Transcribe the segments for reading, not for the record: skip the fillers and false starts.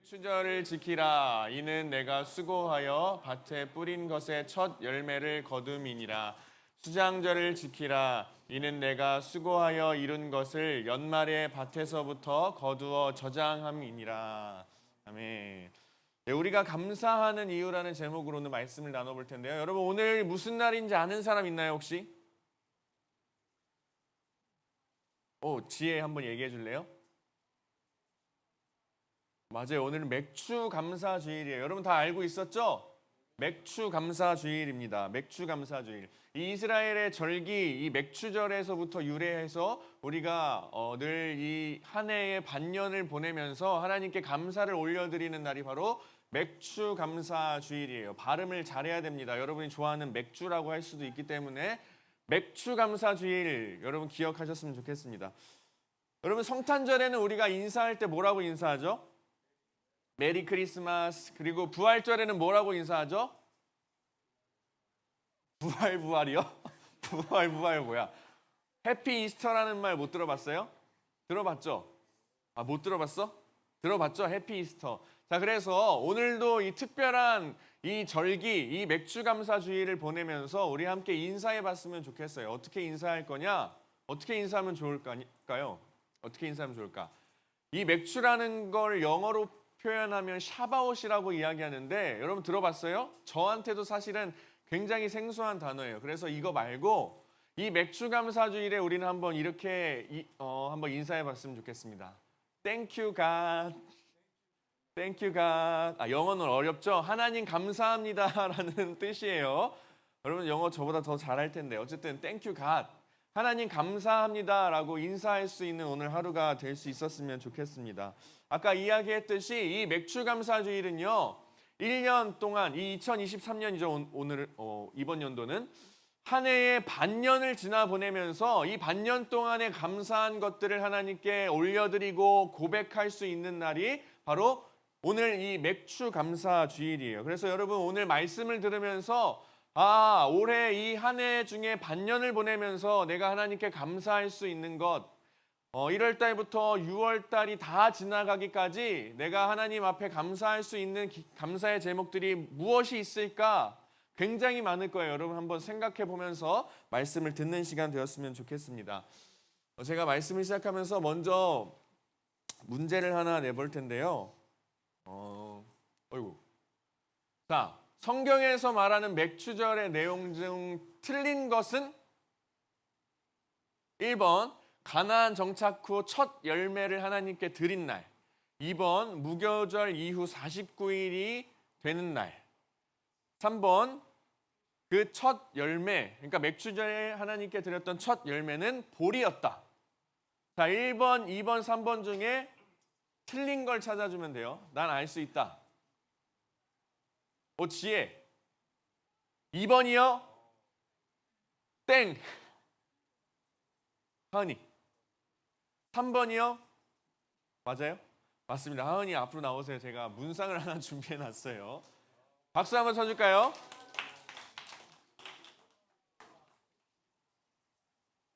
추절을 지키라. 이는 내가 수고하여 밭에 뿌린 것의 첫 열매를 거둠이니라. 수장절을 지키라. 이는 내가 수고하여 이룬 것을 연말에 밭에서부터 거두어 저장함이니라. 아멘. 네, 우리가 감사하는 이유라는 제목으로 오늘 말씀을 나눠볼 텐데요. 여러분, 오늘 무슨 날인지 아는 사람 있나요, 혹시? 지혜 한번 얘기해 줄래요? 맞아요. 오늘은 맥주 감사 주일이에요. 여러분 다 알고 있었죠? 맥주 감사 주일입니다. 맥주 감사 주일. 이 이스라엘의 절기, 이 맥주절에서부터 유래해서 우리가 늘 이 한 해의 반년을 보내면서 하나님께 감사를 올려드리는 날이 바로 맥주 감사 주일이에요. 발음을 잘해야 됩니다. 여러분이 좋아하는 맥주라고 할 수도 있기 때문에 맥주 감사 주일 여러분 기억하셨으면 좋겠습니다. 여러분 성탄절에는 우리가 인사할 때 뭐라고 인사하죠? 메리 크리스마스. 그리고 부활절에는 뭐라고 인사하죠? 부활이요? 부활 뭐야? 해피 이스터라는 말 못 들어봤어요? 들어봤죠? 못 들어봤어? 들어봤죠? 해피 이스터. 자, 그래서 오늘도 이 특별한 이 절기, 이 맥주 감사 주일을 보내면서 우리 함께 인사해 봤으면 좋겠어요. 어떻게 인사할 거냐? 어떻게 인사하면 좋을까요? 어떻게 인사하면 좋을까? 이 맥주라는 걸 영어로 표현하면 샤바옷이라고 이야기하는데 여러분 들어봤어요? 저한테도 사실은 굉장히 생소한 단어예요. 그래서 이거 말고 이 맥주 감사 주일에 우리는 한번 이렇게 한번 인사해 봤으면 좋겠습니다. Thank you God. Thank you God. 영어는 어렵죠? 하나님 감사합니다라는 뜻이에요. 여러분 영어 저보다 더 잘할 텐데 어쨌든 Thank you God. 하나님 감사합니다라고 인사할 수 있는 오늘 하루가 될 수 있었으면 좋겠습니다. 아까 이야기했듯이 이 맥주 감사 주일은요. 1년 동안 이 2023년이죠. 오늘 이번 연도는 한 해의 반년을 지나 보내면서 이 반년 동안에 감사한 것들을 하나님께 올려드리고 고백할 수 있는 날이 바로 오늘 이 맥주 감사 주일이에요. 그래서 여러분 오늘 말씀을 들으면서 올해 이 한 해 중에 반년을 보내면서 내가 하나님께 감사할 수 있는 것 1월 달부터 6월 달이 다 지나가기까지 내가 하나님 앞에 감사할 수 있는 감사의 제목들이 무엇이 있을까? 굉장히 많을 거예요. 여러분 한번 생각해 보면서 말씀을 듣는 시간 되었으면 좋겠습니다. 제가 말씀을 시작하면서 먼저 문제를 하나 내볼 텐데요. 자, 성경에서 말하는 맥주절의 내용 중 틀린 것은 1번 가나안 정착 후 첫 열매를 하나님께 드린 날. 2번 무교절 이후 49일이 되는 날. 3번 그 첫 열매, 그러니까 맥주절에 하나님께 드렸던 첫 열매는 볼이었다. 자, 1번, 2번, 3번 중에 틀린 걸 찾아주면 돼요. 난 알 수 있다. 지혜. 2번이요? 땡. 하은이. 3번이요? 맞아요? 맞습니다. 하은이 앞으로 나오세요. 제가 문상을 하나 준비해 놨어요. 박수 한번 쳐줄까요?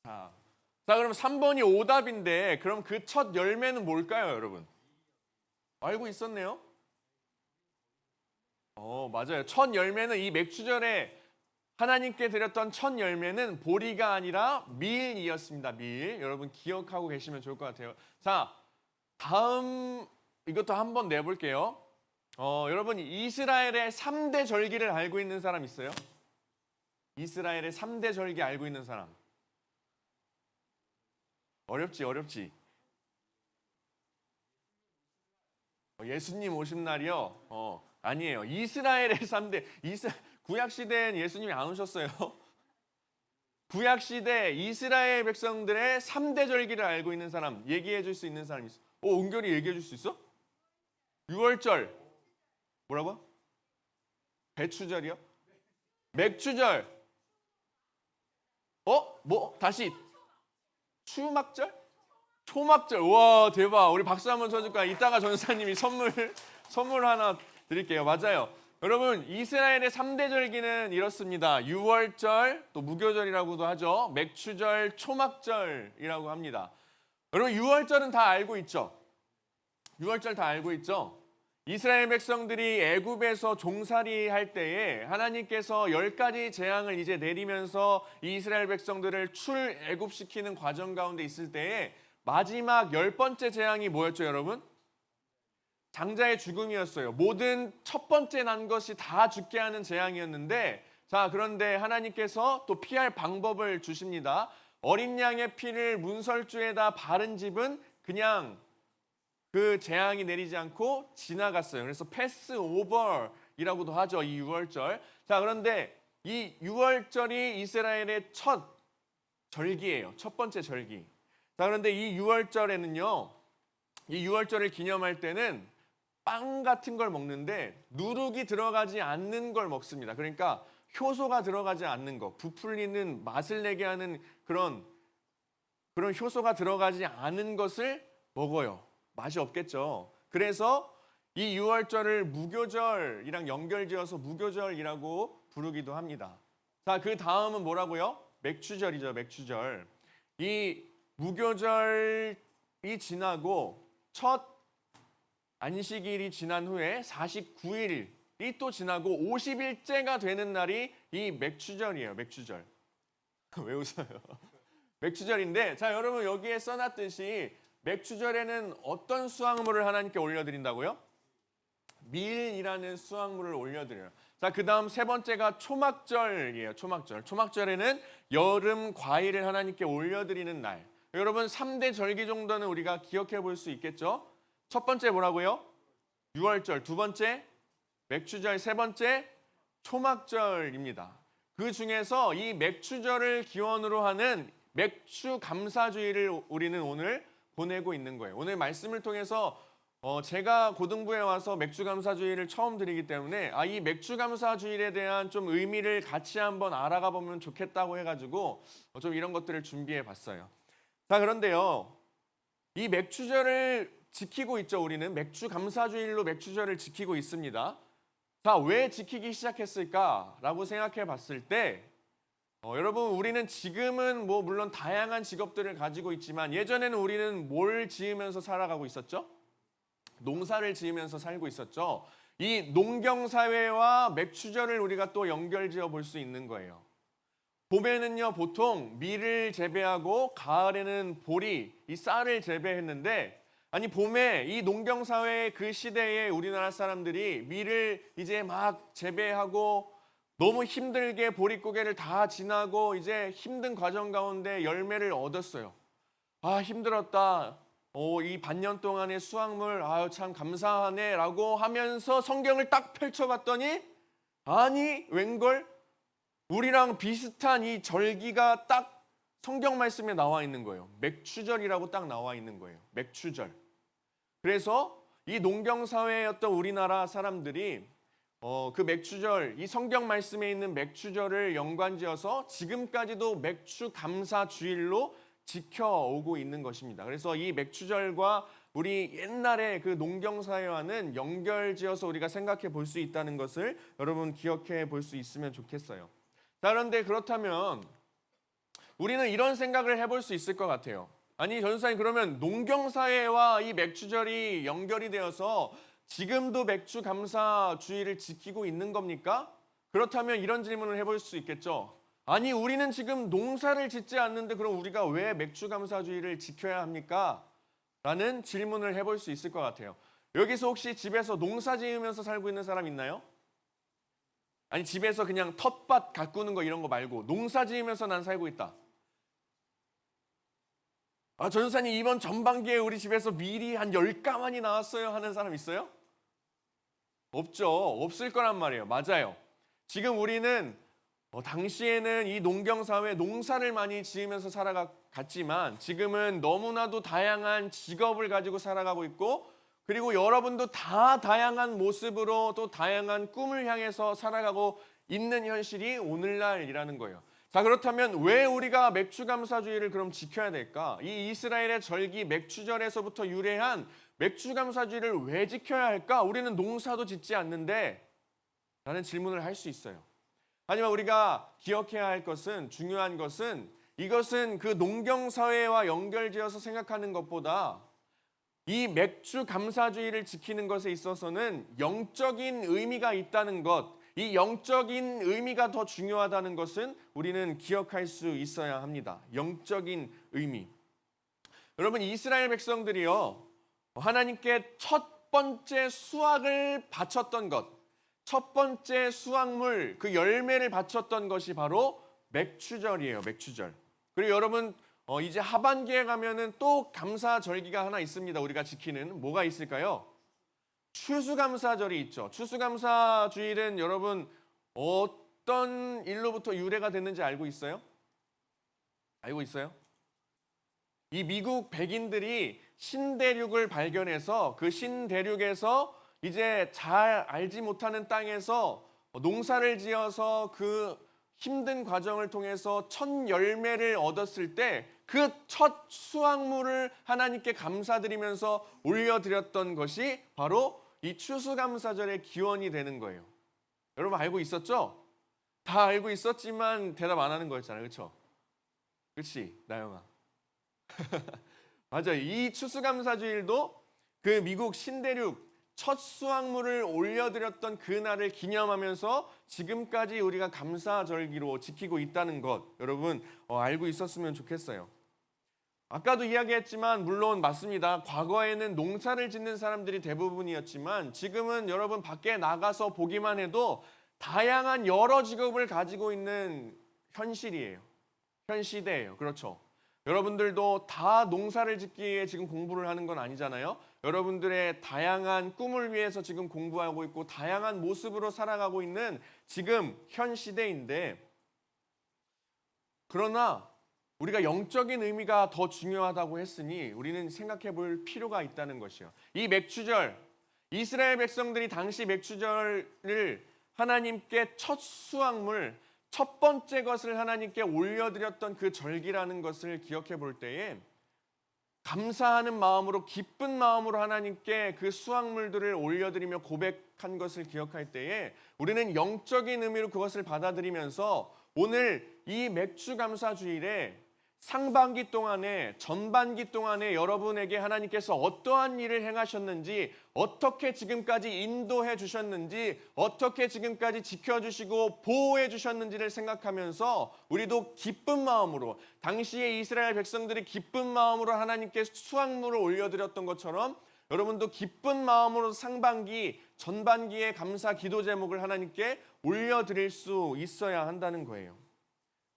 자, 그럼 3번이 오답인데 그럼 그 첫 열매는 뭘까요, 여러분? 알고 있었네요? 맞아요. 첫 열매는 이 맥주절에 하나님께 드렸던 첫 열매는 보리가 아니라 밀이었습니다. 밀. 여러분 기억하고 계시면 좋을 것 같아요. 자, 다음 이것도 한번 내볼게요. 여러분 이스라엘의 3대 절기를 알고 있는 사람 있어요? 이스라엘의 3대 절기 알고 있는 사람? 어렵지. 예수님 오신 날이요? 아니에요. 이스라엘의 3대 구약시대엔 예수님이 안 오셨어요. 구약시대 이스라엘 백성들의 3대 절기를 알고 있는 사람 얘기해 줄 수 있는 사람 있어? 은결이 얘기해 줄 수 있어? 6월절 뭐라고? 배추절이요? 맥주절 다시 추막절? 초막절. 와 대박. 우리 박수 한번 쳐줄까? 이따가 전사님이 선물 하나 드릴게요. 맞아요. 여러분 이스라엘의 3대 절기는 이렇습니다. 6월절, 또 무교절이라고도 하죠. 맥주절, 초막절이라고 합니다. 여러분 6월절은 다 알고 있죠? 6월절 다 알고 있죠? 이스라엘 백성들이 애굽에서 종살이 할 때에 하나님께서 10가지 재앙을 이제 내리면서 이 이스라엘 백성들을 출애굽시키는 과정 가운데 있을 때에 마지막 10번째 재앙이 뭐였죠, 여러분? 장자의 죽음이었어요. 모든 첫 번째 난 것이 다 죽게 하는 재앙이었는데, 자, 그런데 하나님께서 또 피할 방법을 주십니다. 어린 양의 피를 문설주에다 바른 집은 그냥 그 재앙이 내리지 않고 지나갔어요. 그래서 패스오버이라고도 하죠, 이 유월절. 자, 그런데 이 유월절이 이스라엘의 첫 절기예요. 첫 번째 절기. 자, 그런데 이 유월절에는요, 이 유월절을 기념할 때는 빵 같은 걸 먹는데 누룩이 들어가지 않는 걸 먹습니다. 그러니까 효소가 들어가지 않는 거, 부풀리는 맛을 내게 하는 그런 효소가 들어가지 않은 것을 먹어요. 맛이 없겠죠. 그래서 이 유월절을 무교절이랑 연결지어서 무교절이라고 부르기도 합니다. 자, 그 다음은 뭐라고요? 맥추절이죠, 맥추절. 이 무교절이 지나고 첫 안식일이 지난 후에 49일이 또 지나고 50일째가 되는 날이 이 맥추절이에요, 맥추절. 왜 웃어요? 맥추절인데, 자, 여러분 여기에 써놨듯이 맥추절에는 어떤 수확물을 하나님께 올려드린다고요? 밀이라는 수확물을 올려드려요. 자, 그 다음 세 번째가 초막절이에요. 초막절. 초막절에는 여름 과일을 하나님께 올려드리는 날. 여러분 3대 절기 정도는 우리가 기억해 볼 수 있겠죠? 첫 번째 뭐라고요? 유월절. 두 번째 맥추절. 세 번째 초막절입니다. 그 중에서 이 맥추절을 기원으로 하는 맥추 감사주의를 우리는 오늘 보내고 있는 거예요. 오늘 말씀을 통해서 제가 고등부에 와서 맥주감사주일을 처음 드리기 때문에 이 맥주감사주일에 대한 좀 의미를 같이 한번 알아가 보면 좋겠다고 해가지고 좀 이런 것들을 준비해 봤어요. 자, 그런데요, 이 맥주절을 지키고 있죠. 우리는 맥주감사주일로 맥주절을 지키고 있습니다. 자, 왜 지키기 시작했을까라고 생각해 봤을 때 여러분, 우리는 지금은 뭐 물론 다양한 직업들을 가지고 있지만 예전에는 우리는 뭘 지으면서 살아가고 있었죠? 농사를 지으면서 살고 있었죠. 이 농경사회와 맥추절을 우리가 또 연결지어 볼 수 있는 거예요. 봄에는요, 보통 밀을 재배하고 가을에는 보리, 이 쌀을 재배했는데, 아니 봄에 이 농경사회 그 시대에 우리나라 사람들이 밀을 이제 막 재배하고 너무 힘들게 보릿고개를 다 지나고 이제 힘든 과정 가운데 열매를 얻었어요. 아, 힘들었다. 이 반년 동안의 수확물, 아유 참 감사하네 라고 하면서 성경을 딱 펼쳐봤더니, 아니 웬걸 우리랑 비슷한 이 절기가 딱 성경 말씀에 나와 있는 거예요. 맥추절이라고 딱 나와 있는 거예요. 맥추절. 그래서 이 농경사회였던 우리나라 사람들이 그 맥추절, 이 성경 말씀에 있는 맥추절을 연관지어서 지금까지도 맥추감사주일로 지켜오고 있는 것입니다. 그래서 이 맥추절과 우리 옛날의 그 농경사회와는 연결지어서 우리가 생각해 볼 수 있다는 것을 여러분 기억해 볼 수 있으면 좋겠어요. 자, 그런데 그렇다면 우리는 이런 생각을 해볼 수 있을 것 같아요. 아니, 전도사님, 그러면 농경사회와 이 맥추절이 연결이 되어서 지금도 맥추감사주의를 지키고 있는 겁니까? 그렇다면 이런 질문을 해볼 수 있겠죠. 아니, 우리는 지금 농사를 짓지 않는데 그럼 우리가 왜 맥추감사주의를 지켜야 합니까? 라는 질문을 해볼 수 있을 것 같아요. 여기서 혹시 집에서 농사 지으면서 살고 있는 사람 있나요? 아니, 집에서 그냥 텃밭 가꾸는 거 이런 거 말고 농사 지으면서 난 살고 있다. 전도사님, 이번 전반기에 우리 집에서 밀이 한 10가만이 나왔어요 하는 사람 있어요? 없죠. 없을 거란 말이에요. 맞아요. 지금 우리는 당시에는 이 농경사회 농사를 많이 지으면서 살아갔지만 지금은 너무나도 다양한 직업을 가지고 살아가고 있고, 그리고 여러분도 다 다양한 모습으로 또 다양한 꿈을 향해서 살아가고 있는 현실이 오늘날이라는 거예요. 자, 그렇다면 왜 우리가 맥추감사주의를 그럼 지켜야 될까? 이 이스라엘의 절기 맥추절에서부터 유래한 맥추감사주의를 왜 지켜야 할까? 우리는 농사도 짓지 않는데 라는 질문을 할 수 있어요. 하지만 우리가 기억해야 할 것은, 중요한 것은, 이것은 그 농경사회와 연결지어서 생각하는 것보다 이 맥주 감사주의를 지키는 것에 있어서는 영적인 의미가 있다는 것, 이 영적인 의미가 더 중요하다는 것은 우리는 기억할 수 있어야 합니다. 영적인 의미. 여러분, 이스라엘 백성들이요, 하나님께 첫 번째 수확을 바쳤던 것, 첫 번째 수확물, 그 열매를 바쳤던 것이 바로 맥추절이에요. 맥추절. 그리고 여러분, 이제 하반기에 가면은 또 감사절기가 하나 있습니다. 우리가 지키는 뭐가 있을까요? 추수감사절이 있죠. 추수감사주일은 여러분 어떤 일로부터 유래가 됐는지 알고 있어요? 알고 있어요? 이 미국 백인들이 신대륙을 발견해서 그 신대륙에서 이제 잘 알지 못하는 땅에서 농사를 지어서 그 힘든 과정을 통해서 첫 열매를 얻었을 때 그 첫 수확물을 하나님께 감사드리면서 올려드렸던 것이 바로 이 추수감사절의 기원이 되는 거예요. 여러분 알고 있었죠? 다 알고 있었지만 대답 안 하는 거였잖아요. 그렇죠? 그렇지, 나영아. 맞아요. 이 추수감사주일도 그 미국 신대륙 첫 수확물을 올려드렸던 그날을 기념하면서 지금까지 우리가 감사절기로 지키고 있다는 것, 여러분 알고 있었으면 좋겠어요. 아까도 이야기했지만 물론 맞습니다. 과거에는 농사를 짓는 사람들이 대부분이었지만 지금은 여러분 밖에 나가서 보기만 해도 다양한 여러 직업을 가지고 있는 현실이에요. 현 시대예요. 그렇죠. 여러분들도 다 농사를 짓기 위해 지금 공부를 하는 건 아니잖아요. 여러분들의 다양한 꿈을 위해서 지금 공부하고 있고 다양한 모습으로 살아가고 있는 지금 현 시대인데, 그러나 우리가 영적인 의미가 더 중요하다고 했으니 우리는 생각해 볼 필요가 있다는 것이요. 이 맥추절, 이스라엘 백성들이 당시 맥추절을 하나님께 첫 수확물, 첫 번째 것을 하나님께 올려드렸던 그 절기라는 것을 기억해 볼 때에 감사하는 마음으로, 기쁜 마음으로 하나님께 그 수확물들을 올려드리며 고백한 것을 기억할 때에 우리는 영적인 의미로 그것을 받아들이면서 오늘 이 맥주감사주일에 상반기 동안에, 전반기 동안에 여러분에게 하나님께서 어떠한 일을 행하셨는지, 어떻게 지금까지 인도해 주셨는지, 어떻게 지금까지 지켜주시고 보호해 주셨는지를 생각하면서 우리도 기쁜 마음으로, 당시에 이스라엘 백성들이 기쁜 마음으로 하나님께 수확물을 올려드렸던 것처럼 여러분도 기쁜 마음으로 상반기, 전반기의 감사 기도 제목을 하나님께 올려드릴 수 있어야 한다는 거예요.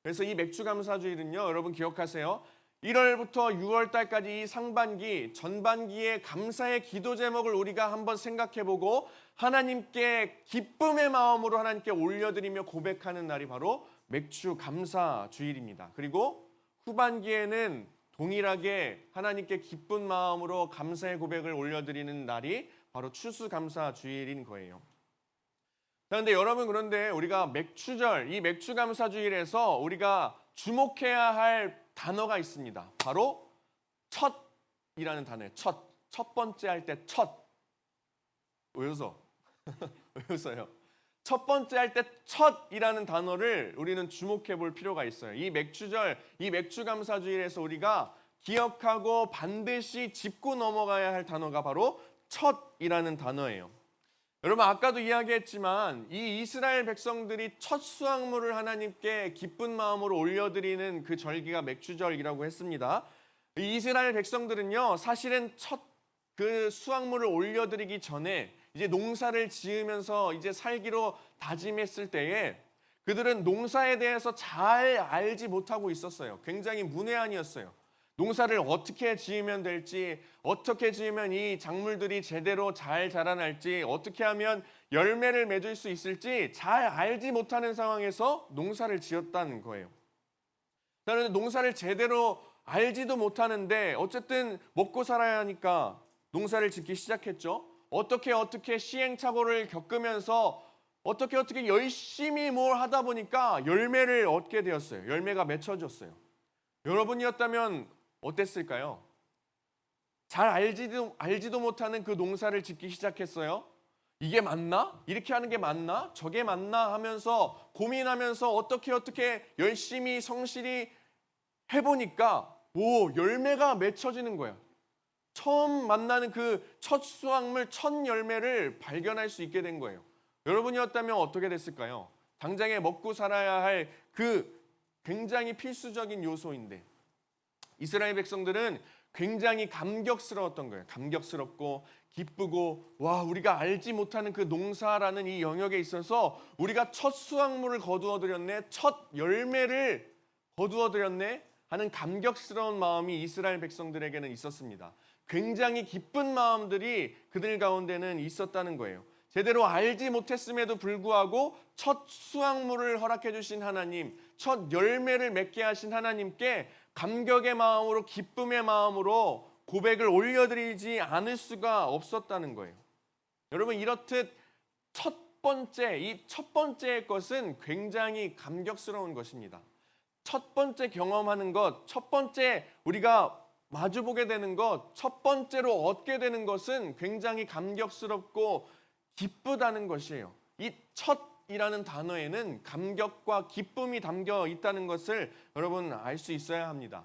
그래서 이 맥주감사주일은요, 여러분 기억하세요. 1월부터 6월 달까지 이 상반기, 전반기의 감사의 기도 제목을 우리가 한번 생각해보고 하나님께 기쁨의 마음으로 하나님께 올려드리며 고백하는 날이 바로 맥주감사주일입니다. 그리고 후반기에는 동일하게 하나님께 기쁜 마음으로 감사의 고백을 올려드리는 날이 바로 추수감사주일인 거예요. 그런데 여러분, 그런데 우리가 맥추절, 이 맥추감사주일에서 우리가 주목해야 할 단어가 있습니다. 바로 첫이라는 단어예요. 첫 번째 할 때 첫. 왜 웃어? 왜 웃어요? 첫 번째 할 때 첫이라는 단어를 우리는 주목해 볼 필요가 있어요. 이 맥추절, 이 맥추감사주일에서 우리가 기억하고 반드시 짚고 넘어가야 할 단어가 바로 첫이라는 단어예요. 여러분 아까도 이야기했지만 이 이스라엘 백성들이 첫 수확물을 하나님께 기쁜 마음으로 올려드리는 그 절기가 맥추절이라고 했습니다. 이 이스라엘 백성들은요, 사실은 첫 그 수확물을 올려드리기 전에 이제 농사를 지으면서 이제 살기로 다짐했을 때에 그들은 농사에 대해서 잘 알지 못하고 있었어요. 굉장히 문외한이었어요. 농사를 어떻게 지으면 될지, 어떻게 지으면 이 작물들이 제대로 잘 자라날지, 어떻게 하면 열매를 맺을 수 있을지 잘 알지 못하는 상황에서 농사를 지었다는 거예요. 그런데 농사를 제대로 알지도 못하는데 어쨌든 먹고 살아야 하니까 농사를 짓기 시작했죠. 어떻게 시행착오를 겪으면서 어떻게 열심히 뭘 하다 보니까 열매를 얻게 되었어요. 열매가 맺혀졌어요. 여러분이었다면 어땠을까요? 잘 알지도 못하는 그 농사를 짓기 시작했어요. 이게 맞나? 이렇게 하는 게 맞나? 저게 맞나? 하면서 고민하면서 어떻게 열심히 성실히 해보니까 열매가 맺혀지는 거예요. 처음 만나는 그 첫 수확물, 첫 열매를 발견할 수 있게 된 거예요. 여러분이었다면 어떻게 됐을까요? 당장에 먹고 살아야 할 그 굉장히 필수적인 요소인데 이스라엘 백성들은 굉장히 감격스러웠던 거예요. 감격스럽고 기쁘고 와 우리가 알지 못하는 그 농사라는 이 영역에 있어서 우리가 첫 수확물을 거두어들였네. 첫 열매를 거두어들였네 하는 감격스러운 마음이 이스라엘 백성들에게는 있었습니다. 굉장히 기쁜 마음들이 그들 가운데는 있었다는 거예요. 제대로 알지 못했음에도 불구하고 첫 수확물을 허락해 주신 하나님, 첫 열매를 맺게 하신 하나님께 감격의 마음으로 기쁨의 마음으로 고백을 올려드리지 않을 수가 없었다는 거예요. 여러분 이렇듯 이 첫 번째 것은 굉장히 감격스러운 것입니다. 첫 번째 경험하는 것, 첫 번째 우리가 마주보게 되는 것, 첫 번째로 얻게 되는 것은 굉장히 감격스럽고 기쁘다는 것이에요. 이 첫이라는 단어에는 감격과 기쁨이 담겨 있다는 것을 여러분 알 수 있어야 합니다.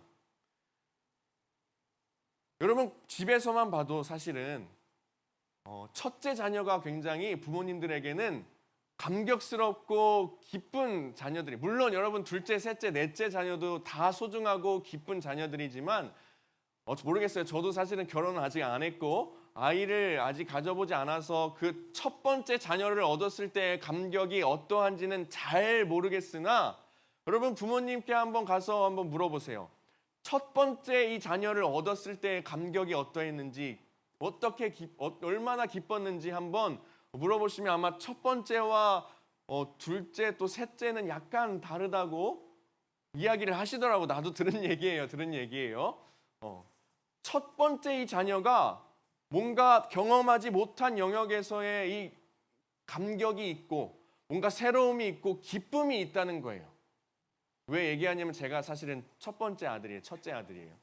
여러분 집에서만 봐도 사실은 첫째 자녀가 굉장히 부모님들에게는 감격스럽고 기쁜 자녀들이 물론 여러분 둘째, 셋째, 넷째 자녀도 다 소중하고 기쁜 자녀들이지만 모르겠어요. 저도 사실은 결혼은 아직 안 했고 아이를 아직 가져보지 않아서 그 첫 번째 자녀를 얻었을 때의 감격이 어떠한지는 잘 모르겠으나 여러분 부모님께 한번 가서 한번 물어보세요. 첫 번째 이 자녀를 얻었을 때의 감격이 어떠했는지 얼마나 기뻤는지 한번 물어보시면 아마 첫 번째와 둘째 또 셋째는 약간 다르다고 이야기를 하시더라고. 나도 들은 얘기예요. 첫 번째 이 자녀가 뭔가 경험하지 못한 영역에서의 이 감격이 있고 뭔가 새로움이 있고 기쁨이 있다는 거예요. 왜 얘기하냐면 제가 사실은 첫째 아들이에요.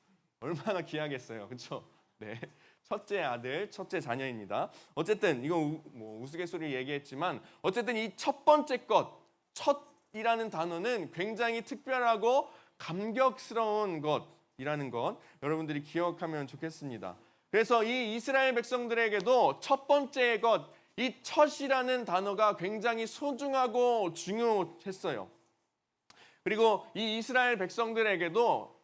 얼마나 귀하겠어요. 그렇죠? 네. 첫째 아들, 첫째 자녀입니다. 어쨌든 이건 우스갯소리 얘기했지만 어쨌든 이 첫 번째 것, 첫이라는 단어는 굉장히 특별하고 감격스러운 것이라는 것 여러분들이 기억하면 좋겠습니다. 그래서 이 이스라엘 백성들에게도 첫 번째 것, 이 첫이라는 단어가 굉장히 소중하고 중요했어요. 그리고 이 이스라엘 백성들에게도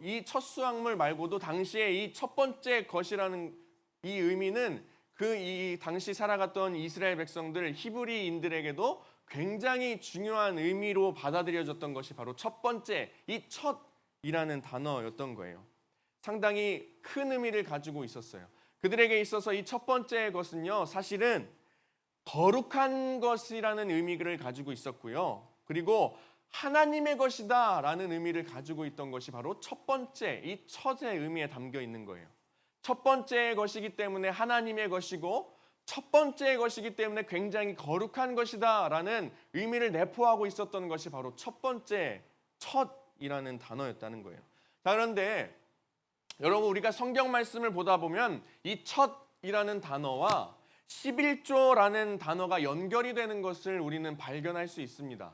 이 첫 수확물 말고도 당시에 이 첫 번째 것이라는 이 의미는 이 당시 살아갔던 이스라엘 백성들 히브리인들에게도 굉장히 중요한 의미로 받아들여졌던 것이 바로 첫 번째 이 첫이라는 단어였던 거예요. 상당히 큰 의미를 가지고 있었어요. 그들에게 있어서 이 첫 번째 것은요, 사실은 거룩한 것이라는 의미를 가지고 있었고요. 그리고 하나님의 것이다 라는 의미를 가지고 있던 것이 바로 첫 번째 이 첫의 의미에 담겨 있는 거예요. 첫 번째 것이기 때문에 하나님의 것이고 첫 번째 것이기 때문에 굉장히 거룩한 것이다 라는 의미를 내포하고 있었던 것이 바로 첫 번째 첫이라는 단어였다는 거예요. 자, 그런데 여러분 우리가 성경 말씀을 보다 보면 이 첫이라는 단어와 11조라는 단어가 연결이 되는 것을 우리는 발견할 수 있습니다.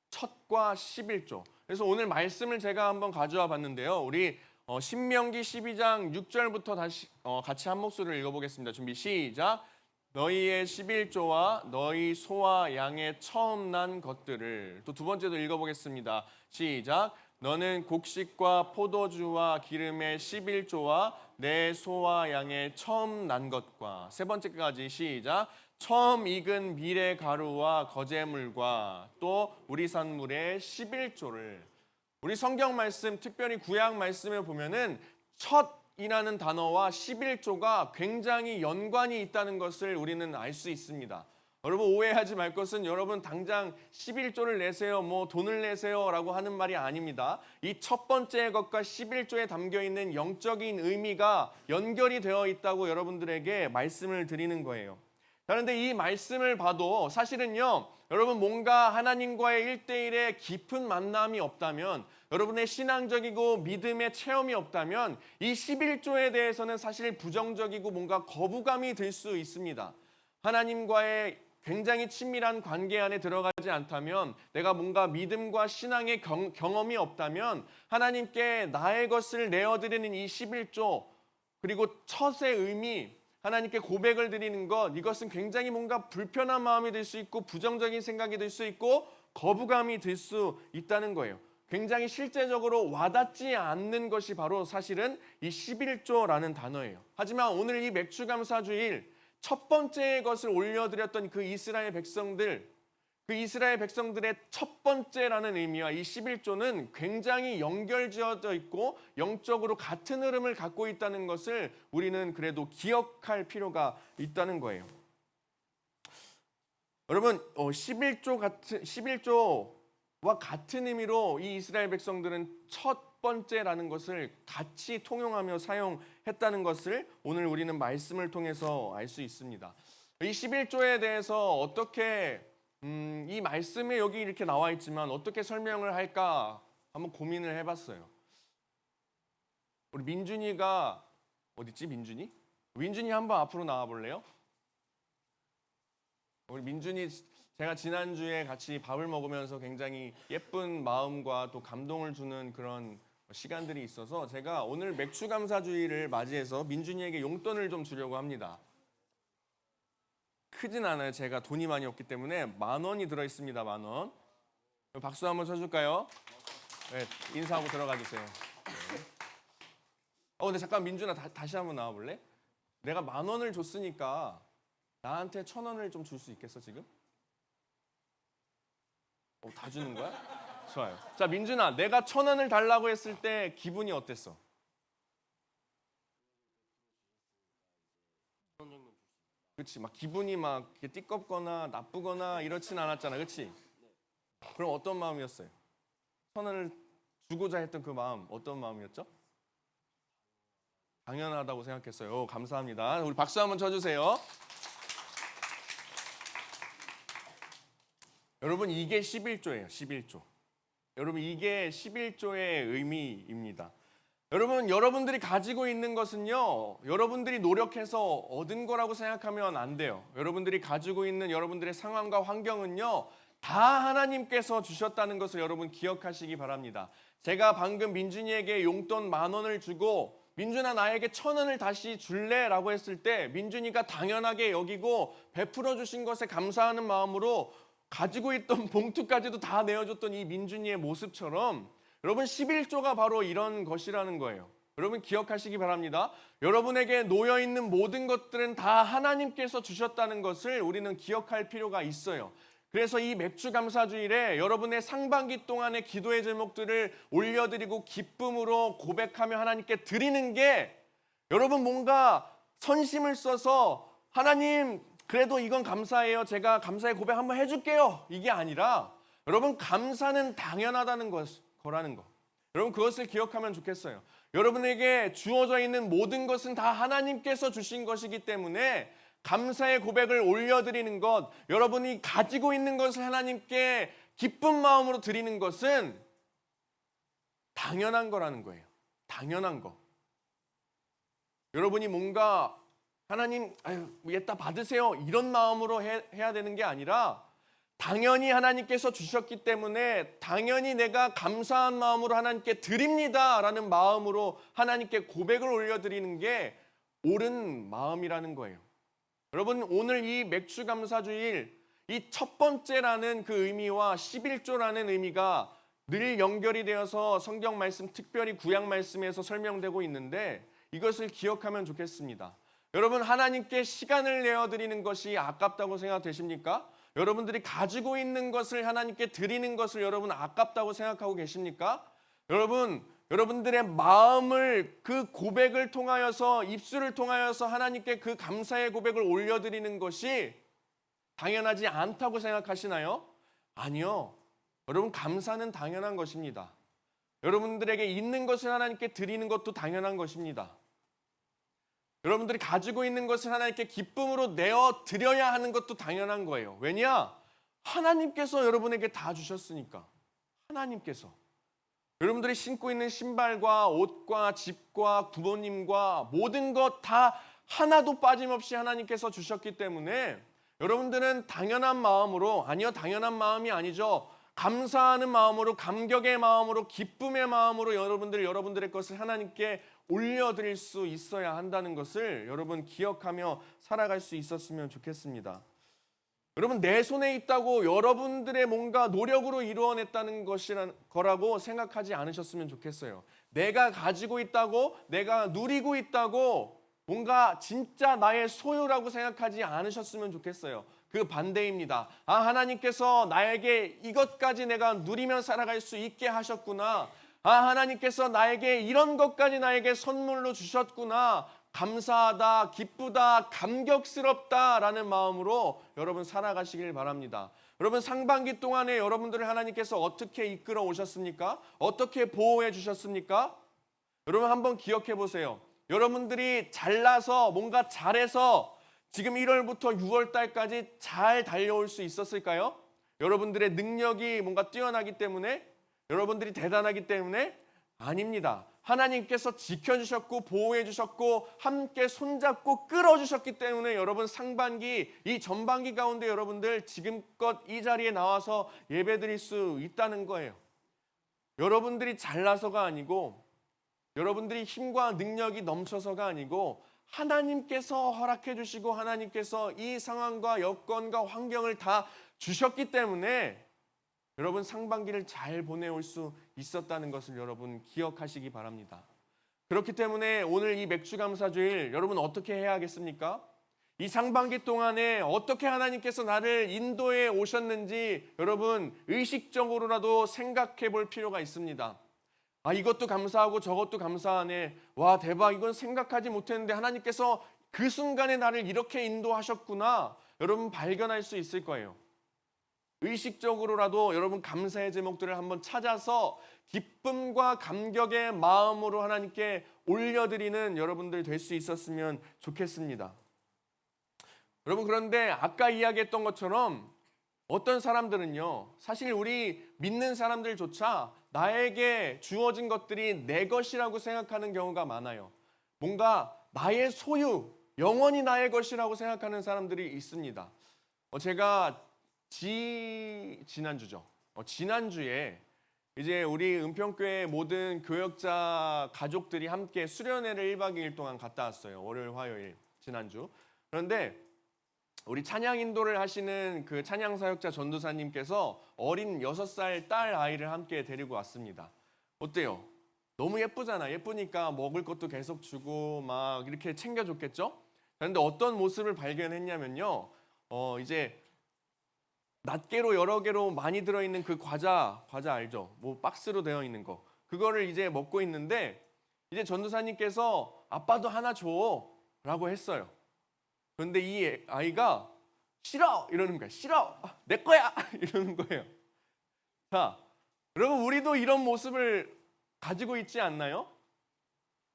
첫과 11조. 그래서 오늘 말씀을 제가 한번 가져와 봤는데요. 우리 신명기 12장 6절부터 다시 같이 한 목소리를 읽어보겠습니다. 준비 시작. 너희의 11조와 너희 소와 양의 처음 난 것들을 또 두 번째도 읽어보겠습니다. 시작. 너는 곡식과 포도주와 기름의 11조와 내 소와 양의 처음 난 것과 세 번째까지 시작. 처음 익은 밀의 가루와 거제물과 또 우리 산물의 11조를 우리 성경 말씀 특별히 구약 말씀에 보면은 첫이라는 단어와 11조가 굉장히 연관이 있다는 것을 우리는 알 수 있습니다. 여러분 오해하지 말 것은 여러분 당장 11조를 내세요, 돈을 내세요라고 하는 말이 아닙니다. 이 첫 번째 것과 11조에 담겨 있는 영적인 의미가 연결이 되어 있다고 여러분들에게 말씀을 드리는 거예요. 그런데 이 말씀을 봐도 사실은요, 여러분 뭔가 하나님과의 1대1의 깊은 만남이 없다면, 여러분의 신앙적이고 믿음의 체험이 없다면 이 11조에 대해서는 사실 부정적이고 뭔가 거부감이 들 수 있습니다. 하나님과의 굉장히 친밀한 관계 안에 들어가지 않다면, 내가 뭔가 믿음과 신앙의 경험이 없다면 하나님께 나의 것을 내어드리는 이 11조, 그리고 첫의 의미, 하나님께 고백을 드리는 것, 이것은 굉장히 뭔가 불편한 마음이 들 수 있고 부정적인 생각이 들 수 있고 거부감이 들 수 있다는 거예요. 굉장히 실제적으로 와닿지 않는 것이 바로 사실은 이 11조라는 단어예요. 하지만 오늘 이 맥주감사주일 첫 번째 것을 올려드렸던 그 이스라엘 백성들, 그 이스라엘 백성들의 첫 번째라는 의미와 이 11조는 굉장히 연결지어져 있고 영적으로 같은 흐름을 갖고 있다는 것을 우리는 그래도 기억할 필요가 있다는 거예요. 여러분, 11조와 같은 의미로 이 이스라엘 백성들은 첫 번째라는 것을 같이 통용하며 사용했다는 것을 오늘 우리는 말씀을 통해서 알 수 있습니다. 이 11조에 대해서 어떻게 이 말씀에 여기 이렇게 나와 있지만 어떻게 설명을 할까 한번 고민을 해봤어요. 우리 민준이가 어딨지? 민준이 한번 앞으로 나와 볼래요? 우리 민준이 제가 지난주에 같이 밥을 먹으면서 굉장히 예쁜 마음과 또 감동을 주는 그런 시간들이 있어서 제가 오늘 맥주감사주의를 맞이해서 민준이에게 용돈을 좀 주려고 합니다. 크진 않아요. 제가 돈이 많이 없기 때문에 10,000원이 들어있습니다. 10,000원. 박수 한번 쳐줄까요? 네, 인사하고 들어가 주세요. 네. 근데 잠깐 민준아 다시 한번 나와볼래? 내가 10,000원을 줬으니까 나한테 1,000원을 좀 줄 수 있겠어 지금? 다 주는 거야? 좋아요. 자 민준아, 내가 1,000원을 달라고 했을 때 기분이 어땠어? 그렇지, 막 기분이 막 띠껍거나 나쁘거나 이렇진 않았잖아, 그렇지? 그럼 어떤 마음이었어요? 1,000원을 주고자 했던 그 마음 어떤 마음이었죠? 당연하다고 생각했어요. 감사합니다. 우리 박수 한번 쳐주세요. 여러분 이게 11조예요. 11조. 여러분 이게 11조의 의미입니다. 여러분들이 가지고 있는 것은요, 여러분들이 노력해서 얻은 거라고 생각하면 안 돼요. 여러분들이 가지고 있는 여러분들의 상황과 환경은요, 다 하나님께서 주셨다는 것을 여러분 기억하시기 바랍니다. 제가 방금 민준이에게 용돈 10,000원을 주고 민준아 나에게 1,000원을 다시 줄래? 라고 했을 때 민준이가 당연하게 여기고 베풀어 주신 것에 감사하는 마음으로 가지고 있던 봉투까지도 다 내어줬던 이 민준이의 모습처럼 여러분 11조가 바로 이런 것이라는 거예요. 여러분 기억하시기 바랍니다. 여러분에게 놓여있는 모든 것들은 다 하나님께서 주셨다는 것을 우리는 기억할 필요가 있어요. 그래서 이 맥주감사주일에 여러분의 상반기 동안의 기도의 제목들을 올려드리고 기쁨으로 고백하며 하나님께 드리는 게 여러분 뭔가 선심을 써서 하나님 그래도 이건 감사해요. 제가 감사의 고백 한번 해줄게요. 이게 아니라 여러분 감사는 당연하다는 거라는 거. 여러분 그것을 기억하면 좋겠어요. 여러분에게 주어져 있는 모든 것은 다 하나님께서 주신 것이기 때문에 감사의 고백을 올려드리는 것, 여러분이 가지고 있는 것을 하나님께 기쁜 마음으로 드리는 것은 당연한 거라는 거예요. 당연한 거. 여러분이 뭔가 하나님 얘다 받으세요 이런 마음으로 해야 되는 게 아니라 당연히 하나님께서 주셨기 때문에 당연히 내가 감사한 마음으로 하나님께 드립니다 라는 마음으로 하나님께 고백을 올려드리는 게 옳은 마음이라는 거예요. 여러분 오늘 이 맥주감사주일 이 첫 번째라는 그 의미와 11조라는 의미가 늘 연결이 되어서 성경 말씀 특별히 구약 말씀에서 설명되고 있는데 이것을 기억하면 좋겠습니다. 여러분 하나님께 시간을 내어드리는 것이 아깝다고 생각되십니까? 여러분들이 가지고 있는 것을 하나님께 드리는 것을 여러분 아깝다고 생각하고 계십니까? 여러분들의 마음을 그 고백을 통하여서 입술을 통하여서 하나님께 그 감사의 고백을 올려드리는 것이 당연하지 않다고 생각하시나요? 아니요. 여러분 감사는 당연한 것입니다. 여러분들에게 있는 것을 하나님께 드리는 것도 당연한 것입니다. 여러분들이 가지고 있는 것을 하나님께 기쁨으로 내어드려야 하는 것도 당연한 거예요. 왜냐? 하나님께서 여러분에게 다 주셨으니까. 하나님께서. 여러분들이 신고 있는 신발과 옷과 집과 부모님과 모든 것 다 하나도 빠짐없이 하나님께서 주셨기 때문에 여러분들은 당연한 마음으로, 아니요 당연한 마음이 아니죠. 감사하는 마음으로, 감격의 마음으로, 기쁨의 마음으로 여러분들의 것을 하나님께 올려드릴 수 있어야 한다는 것을 여러분 기억하며 살아갈 수 있었으면 좋겠습니다. 여러분, 내 손에 있다고 여러분들의 뭔가 노력으로 이루어냈다는 거라고 생각하지 않으셨으면 좋겠어요. 내가 가지고 있다고, 내가 누리고 있다고 뭔가 진짜 나의 소유라고 생각하지 않으셨으면 좋겠어요. 그 반대입니다. 하나님께서 나에게 이것까지 내가 누리며 살아갈 수 있게 하셨구나. 하나님께서 나에게 이런 것까지 나에게 선물로 주셨구나. 감사하다, 기쁘다, 감격스럽다라는 마음으로 여러분 살아가시길 바랍니다. 여러분, 상반기 동안에 여러분들을 하나님께서 어떻게 이끌어 오셨습니까? 어떻게 보호해 주셨습니까? 여러분, 한번 기억해 보세요. 여러분들이 잘나서 뭔가 잘해서 지금 1월부터 6월 달까지 잘 달려올 수 있었을까요? 여러분들의 능력이 뭔가 뛰어나기 때문에, 여러분들이 대단하기 때문에? 아닙니다. 하나님께서 지켜주셨고 보호해 주셨고 함께 손잡고 끌어주셨기 때문에 여러분, 상반기, 이 전반기 가운데 여러분들 지금껏 이 자리에 나와서 예배드릴 수 있다는 거예요. 여러분들이 잘나서가 아니고, 여러분들이 힘과 능력이 넘쳐서가 아니고, 하나님께서 허락해 주시고 하나님께서 이 상황과 여건과 환경을 다 주셨기 때문에 여러분, 상반기를 잘 보내올 수 있었다는 것을 여러분 기억하시기 바랍니다. 그렇기 때문에 오늘 이 맥주감사주일 여러분 어떻게 해야 하겠습니까? 이 상반기 동안에 어떻게 하나님께서 나를 인도해 오셨는지 여러분 의식적으로라도 생각해 볼 필요가 있습니다. 이것도 감사하고 저것도 감사하네. 와, 대박, 이건 생각하지 못했는데 하나님께서 그 순간에 나를 이렇게 인도하셨구나. 여러분 발견할 수 있을 거예요. 의식적으로라도 여러분 감사의 제목들을 한번 찾아서 기쁨과 감격의 마음으로 하나님께 올려드리는 여러분들 될 수 있었으면 좋겠습니다. 여러분, 그런데 아까 이야기했던 것처럼 어떤 사람들은요, 사실 우리 믿는 사람들조차 나에게 주어진 것들이 내 것이라고 생각하는 경우가 많아요. 뭔가 나의 소유, 영원히 나의 것이라고 생각하는 사람들이 있습니다. 제가 지난주죠. 지난주에 이제 우리 은평교회 모든 교역자 가족들이 함께 수련회를 1박 2일 동안 갔다 왔어요. 월요일, 화요일, 지난주. 그런데 우리 찬양 인도를 하시는 그 찬양 사역자 전도사님께서 어린 6살 딸 아이를 함께 데리고 왔습니다. 어때요? 너무 예쁘잖아. 예쁘니까 먹을 것도 계속 주고 막 이렇게 챙겨줬겠죠? 그런데 어떤 모습을 발견했냐면요. 이제 낱개로 여러 개로 많이 들어있는 그 과자 알죠? 뭐 박스로 되어 있는 거. 그거를 이제 먹고 있는데 이제 전도사님께서 아빠도 하나 줘 라고 했어요. 그런데 이 아이가 싫어 이러는 거야. 싫어, 내 거야 이러는 거예요. 자, 여러분, 우리도 이런 모습을 가지고 있지 않나요?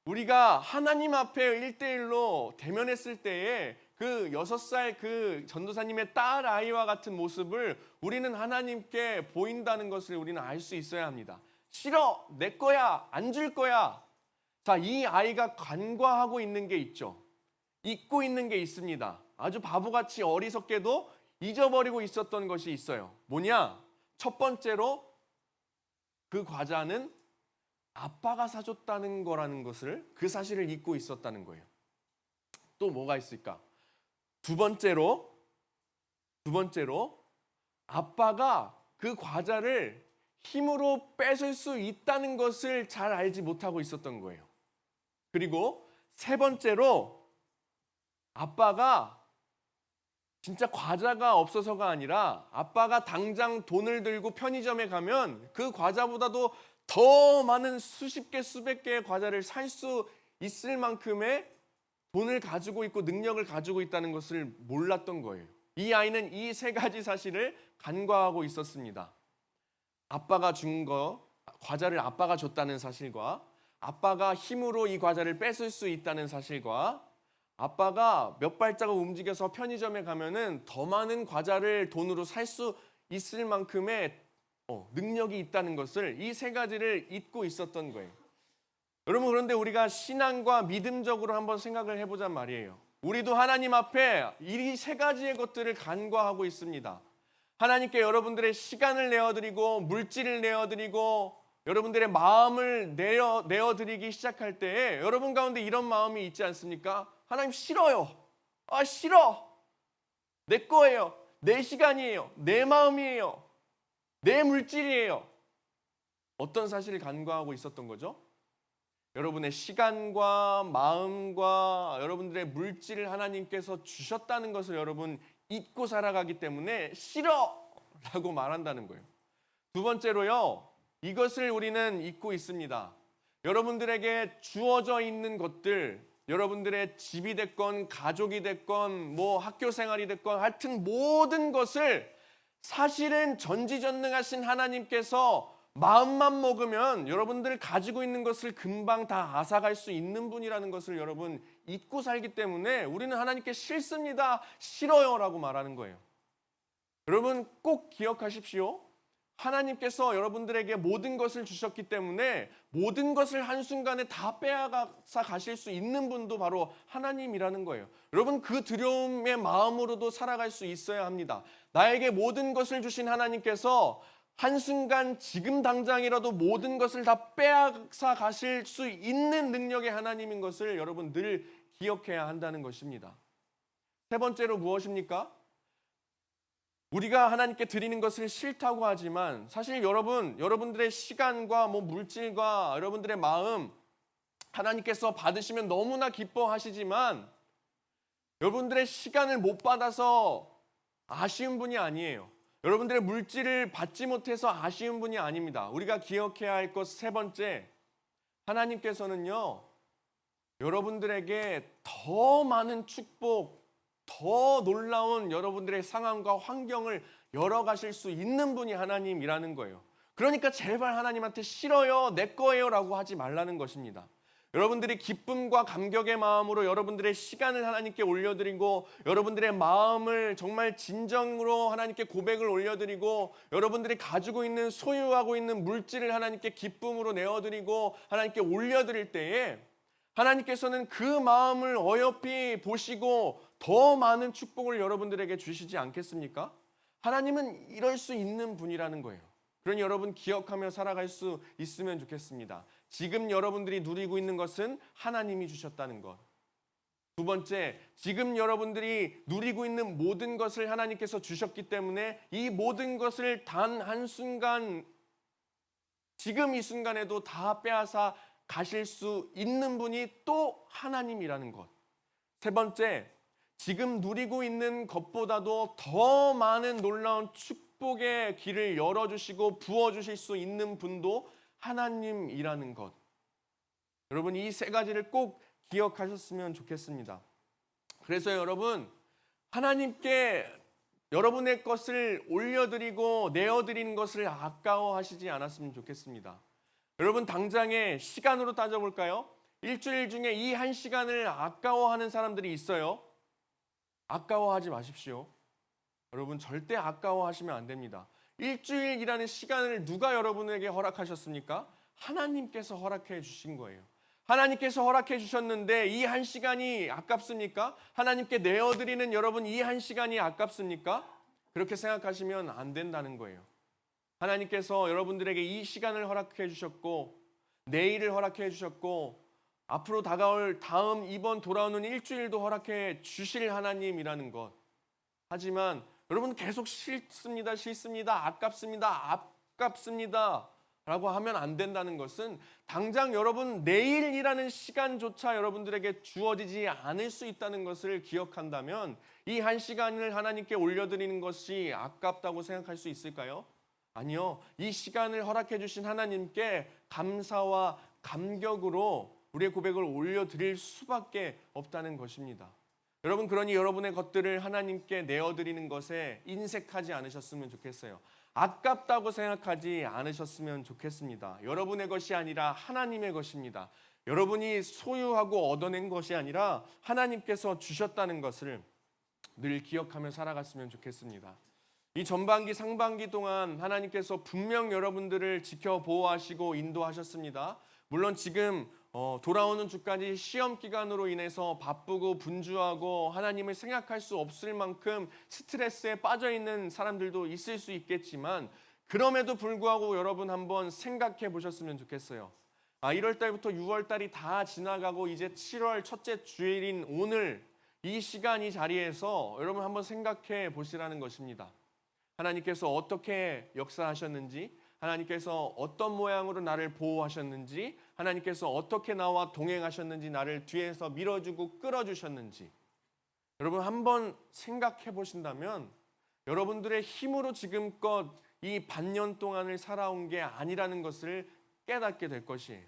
우리가 하나님 앞에 1대1로 대면했을 때에 그 6살 그 전도사님의 딸 아이와 같은 모습을 우리는 하나님께 보인다는 것을 우리는 알 수 있어야 합니다. 싫어, 내 거야, 안 줄 거야. 자, 이 아이가 간과하고 있는 게 있죠. 잊고 있는 게 있습니다. 아주 바보같이 어리석게도 잊어버리고 있었던 것이 있어요. 뭐냐? 첫 번째로 그 과자는 아빠가 사줬다는 거라는 것을, 그 사실을 잊고 있었다는 거예요. 또 뭐가 있을까? 두 번째로 아빠가 그 과자를 힘으로 뺏을 수 있다는 것을 잘 알지 못하고 있었던 거예요. 그리고 세 번째로 아빠가 진짜 과자가 없어서가 아니라 아빠가 당장 돈을 들고 편의점에 가면 그 과자보다도 더 많은 수십 개, 수백 개의 과자를 살 수 있을 만큼의 돈을 가지고 있고 능력을 가지고 있다는 것을 몰랐던 거예요. 이 아이는 이 세 가지 사실을 간과하고 있었습니다. 아빠가 준 거, 과자를 아빠가 줬다는 사실과, 아빠가 힘으로 이 과자를 뺏을 수 있다는 사실과, 아빠가 몇 발자국 움직여서 편의점에 가면은 더 많은 과자를 돈으로 살 수 있을 만큼의 능력이 있다는 것을, 이 세 가지를 잊고 있었던 거예요. 여러분, 그런데 우리가 신앙과 믿음적으로 한번 생각을 해보잔 말이에요. 우리도 하나님 앞에 이 세 가지의 것들을 간과하고 있습니다. 하나님께 여러분들의 시간을 내어드리고 물질을 내어드리고 여러분들의 마음을 내어드리기 시작할 때에 여러분 가운데 이런 마음이 있지 않습니까? 하나님 싫어요. 아 싫어. 내 거예요. 내 시간이에요. 내 마음이에요. 내 물질이에요. 어떤 사실을 간과하고 있었던 거죠? 여러분의 시간과 마음과 여러분들의 물질을 하나님께서 주셨다는 것을 여러분 잊고 살아가기 때문에 싫어라고 말한다는 거예요. 두 번째로요. 이것을 우리는 잊고 있습니다. 여러분들에게 주어져 있는 것들, 여러분들의 집이 됐건 가족이 됐건 뭐 학교 생활이 됐건 하여튼 모든 것을 사실은 전지전능하신 하나님께서 마음만 먹으면 여러분들 가지고 있는 것을 금방 다 앗아갈 수 있는 분이라는 것을 여러분 잊고 살기 때문에 우리는 하나님께 싫습니다, 싫어요 라고 말하는 거예요. 여러분 꼭 기억하십시오. 하나님께서 여러분들에게 모든 것을 주셨기 때문에 모든 것을 한순간에 다 빼앗아 가실 수 있는 분도 바로 하나님이라는 거예요. 여러분 그 두려움의 마음으로도 살아갈 수 있어야 합니다. 나에게 모든 것을 주신 하나님께서 한순간 지금 당장이라도 모든 것을 다 빼앗아 가실 수 있는 능력의 하나님인 것을 여러분 늘 기억해야 한다는 것입니다. 세 번째로 무엇입니까? 우리가 하나님께 드리는 것을 싫다고 하지만 사실 여러분들의 시간과 물질과 여러분들의 마음 하나님께서 받으시면 너무나 기뻐하시지만 여러분들의 시간을 못 받아서 아쉬운 분이 아니에요. 여러분들의 물질을 받지 못해서 아쉬운 분이 아닙니다. 우리가 기억해야 할 것 세 번째, 하나님께서는요 여러분들에게 더 많은 축복, 더 놀라운 여러분들의 상황과 환경을 열어가실 수 있는 분이 하나님이라는 거예요. 그러니까 제발 하나님한테 싫어요, 내 거예요 라고 하지 말라는 것입니다. 여러분들이 기쁨과 감격의 마음으로 여러분들의 시간을 하나님께 올려드리고 여러분들의 마음을 정말 진정으로 하나님께 고백을 올려드리고 여러분들이 가지고 있는 소유하고 있는 물질을 하나님께 기쁨으로 내어드리고 하나님께 올려드릴 때에 하나님께서는 그 마음을 어여삐 보시고 더 많은 축복을 여러분들에게 주시지 않겠습니까? 하나님은 이럴 수 있는 분이라는 거예요. 그러니 여러분 기억하며 살아갈 수 있으면 좋겠습니다. 지금 여러분들이 누리고 있는 것은 하나님이 주셨다는 것. 두 번째, 지금 여러분들이 누리고 있는 모든 것을 하나님께서 주셨기 때문에 이 모든 것을 단 한순간, 지금 이 순간에도 다 빼앗아 가실 수 있는 분이 또 하나님이라는 것. 세 번째, 지금 누리고 있는 것보다도 더 많은 놀라운 축복의 길을 열어주시고 부어주실 수 있는 분도 하나님이라는 것. 여러분 이 세 가지를 꼭 기억하셨으면 좋겠습니다. 그래서 여러분 하나님께 여러분의 것을 올려드리고 내어드리는 것을 아까워하시지 않았으면 좋겠습니다. 여러분 당장에 시간으로 따져볼까요? 일주일 중에 이 한 시간을 아까워하는 사람들이 있어요. 아까워하지 마십시오. 여러분 절대 아까워하시면 안 됩니다. 일주일이라는 시간을 누가 여러분에게 허락하셨습니까? 하나님께서 허락해 주신 거예요. 하나님께서 허락해 주셨는데 이 한 시간이 아깝습니까? 하나님께 내어드리는 여러분 이 한 시간이 아깝습니까? 그렇게 생각하시면 안 된다는 거예요. 하나님께서 여러분들에게 이 시간을 허락해 주셨고 내일을 허락해 주셨고 앞으로 다가올 이번 돌아오는 일주일도 허락해 주실 하나님이라는 것. 하지만 여러분 계속 싫습니다, 아깝습니다 라고 하면 안 된다는 것은 당장 여러분 내일이라는 시간조차 여러분들에게 주어지지 않을 수 있다는 것을 기억한다면 이 한 시간을 하나님께 올려드리는 것이 아깝다고 생각할 수 있을까요? 아니요. 이 시간을 허락해 주신 하나님께 감사와 감격으로 우리의 고백을 올려드릴 수밖에 없다는 것입니다. 여러분 그러니 여러분의 것들을 하나님께 내어드리는 것에 인색하지 않으셨으면 좋겠어요. 아깝다고 생각하지 않으셨으면 좋겠습니다. 여러분의 것이 아니라 하나님의 것입니다. 여러분이 소유하고 얻어낸 것이 아니라 하나님께서 주셨다는 것을 늘 기억하며 살아갔으면 좋겠습니다. 이 전반기 상반기 동안 하나님께서 분명 여러분들을 지켜 보호하시고 인도하셨습니다. 물론 지금 돌아오는 주까지 시험 기간으로 인해서 바쁘고 분주하고 하나님을 생각할 수 없을 만큼 스트레스에 빠져 있는 사람들도 있을 수 있겠지만 그럼에도 불구하고 여러분 한번 생각해 보셨으면 좋겠어요. 1월 달부터 6월 달이 다 지나가고 이제 7월 첫째 주일인 오늘 이 시간 이 자리에서 여러분 한번 생각해 보시라는 것입니다. 하나님께서 어떻게 역사하셨는지, 하나님께서 어떤 모양으로 나를 보호하셨는지, 하나님께서 어떻게 나와 동행하셨는지, 나를 뒤에서 밀어주고 끌어주셨는지 여러분 한번 생각해 보신다면 여러분들의 힘으로 지금껏 이 반년 동안을 살아온 게 아니라는 것을 깨닫게 될 것이에요.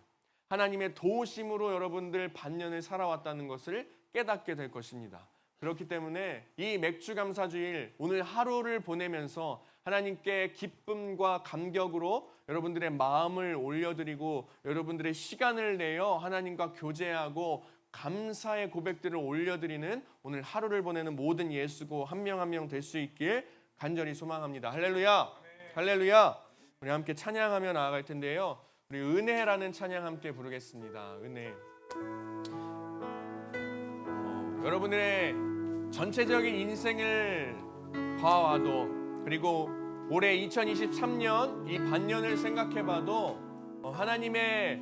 하나님의 도우심으로 여러분들 반년을 살아왔다는 것을 깨닫게 될 것입니다. 그렇기 때문에 이 맥주감사주일 오늘 하루를 보내면서 하나님께 기쁨과 감격으로 여러분들의 마음을 올려드리고 여러분들의 시간을 내어 하나님과 교제하고 감사의 고백들을 올려드리는 오늘 하루를 보내는 모든 예수고 한 명 한 명 될 수 있길 간절히 소망합니다. 할렐루야! 할렐루야! 우리 함께 찬양하며 나아갈 텐데요. 우리 은혜라는 찬양 함께 부르겠습니다. 은혜. 여러분들의 전체적인 인생을 봐와도 그리고 올해 2023년 이 반년을 생각해봐도 하나님의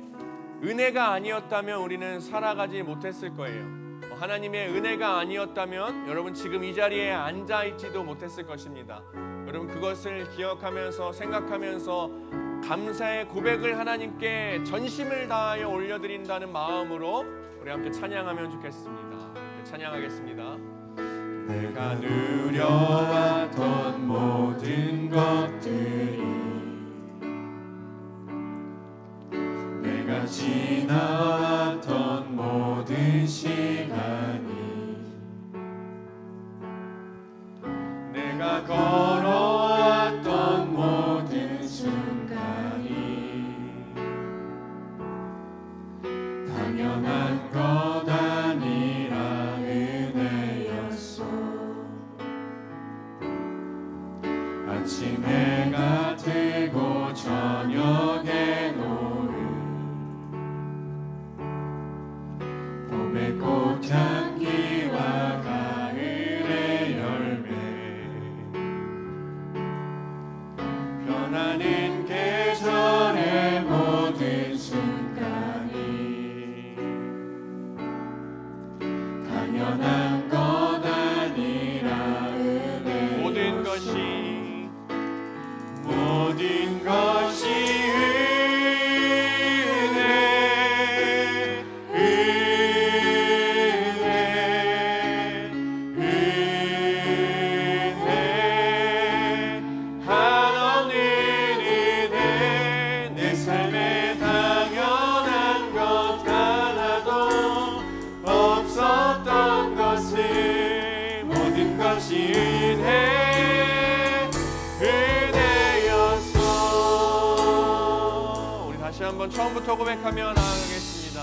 은혜가 아니었다면 우리는 살아가지 못했을 거예요. 하나님의 은혜가 아니었다면 여러분 지금 이 자리에 앉아있지도 못했을 것입니다. 여러분 그것을 기억하면서 생각하면서 감사의 고백을 하나님께 전심을 다하여 올려드린다는 마음으로 우리 함께 찬양하면 좋겠습니다. 찬양하겠습니다. 내가 누려왔던 모든 것들이 내가 지나왔던 모든 시간이 내가 걸어왔던 모든 순간이 당연한 것 아니라 은혜였소. 아침에 해가 뜨고 저녁에 노을 봄의 꽃향기와 가을의 열매 변하는 계절의 모든 순간이 당연한 것 아니라 은혜 모든 것이 은혜 한없는 은혜 내 삶에 당연한 것 하나도 없었던 것을 모든 것이 은혜였어. 우리 다시 한번 처음부터 고백하며 나아가겠습니다.